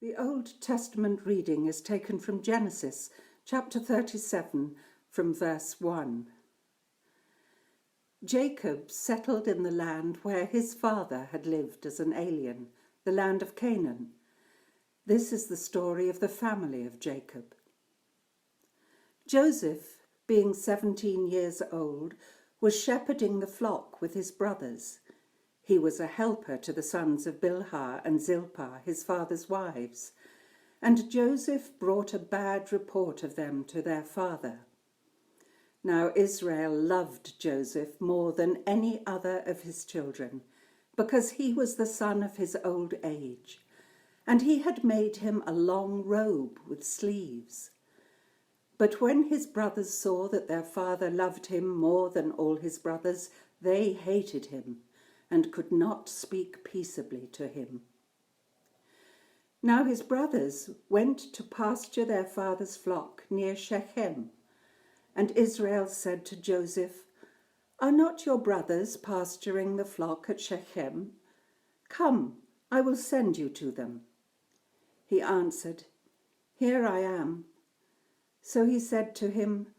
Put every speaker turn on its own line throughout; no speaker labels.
The Old Testament reading is taken from Genesis, chapter 37, from verse 1. Jacob settled in the land where his father had lived as an alien, the land of Canaan. This is the story of the family of Jacob. Joseph, being 17 years old, was shepherding the flock with his brothers. He was a helper to the sons of Bilhah and Zilpah, his father's wives, and Joseph brought a bad report of them to their father. Now Israel loved Joseph more than any other of his children, because he was the son of his old age, and he had made him a long robe with sleeves. But when his brothers saw that their father loved him more than all his brothers, they hated him and could not speak peaceably to him. Now his brothers went to pasture their father's flock near Shechem, and Israel said to Joseph, "Are not your brothers pasturing the flock at Shechem? Come, I will send you to them." He answered, "Here I am." So he said to him,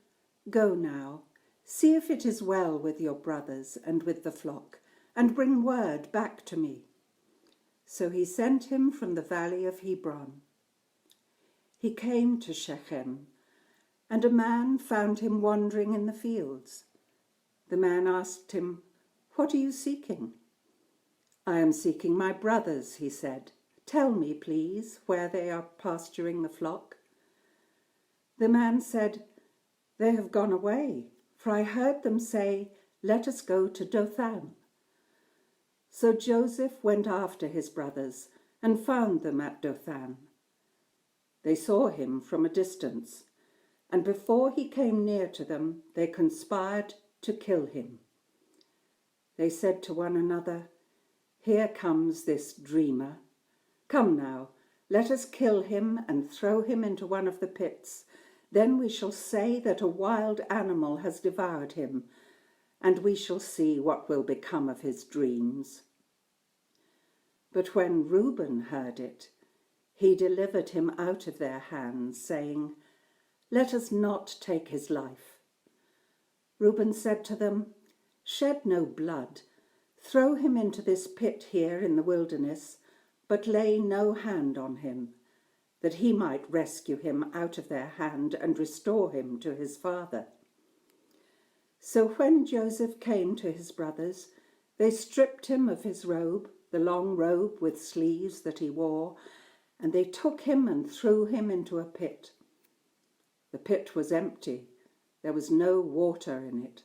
"Go now, see if it is well with your brothers and with the flock, and bring word back to me." So he sent him from the valley of Hebron. He came to Shechem, and a man found him wandering in the fields. The man asked him, "What are you seeking?" "I am seeking my brothers," he said. "Tell me, please, where they are pasturing the flock." The man said, "They have gone away, for I heard them say, 'Let us go to Dothan.'" So Joseph went after his brothers and found them at Dothan. They saw him from a distance, and before he came near to them, they conspired to kill him. They said to one another, "Here comes this dreamer. Come now, let us kill him and throw him into one of the pits. Then we shall say that a wild animal has devoured him, and we shall see what will become of his dreams." But when Reuben heard it, he delivered him out of their hands, saying, "Let us not take his life." Reuben said to them, "Shed no blood. Throw him into this pit here in the wilderness, but lay no hand on him, that he might rescue him out of their hand and restore him to his father." So when Joseph came to his brothers, they stripped him of his robe, the long robe with sleeves that he wore, and they took him and threw him into a pit. The pit was empty. There was no water in it.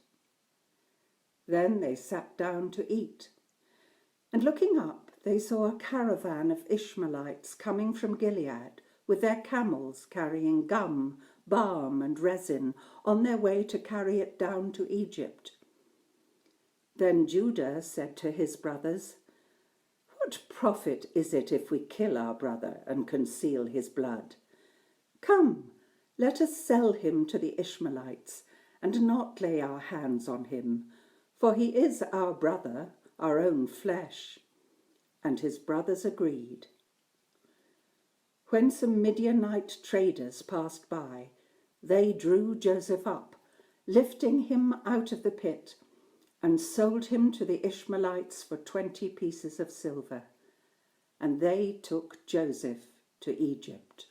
Then they sat down to eat. And looking up, they saw a caravan of Ishmaelites coming from Gilead with their camels carrying gum, balm, and resin on their way to carry it down to Egypt. Then Judah said to his brothers, "What profit is it if we kill our brother and conceal his blood? Come, let us sell him to the Ishmaelites and not lay our hands on him, for he is our brother, our own flesh." And his brothers agreed. When some Midianite traders passed by, they drew Joseph up, lifting him out of the pit, and sold him to the Ishmaelites for 20 pieces of silver. And they took Joseph to Egypt.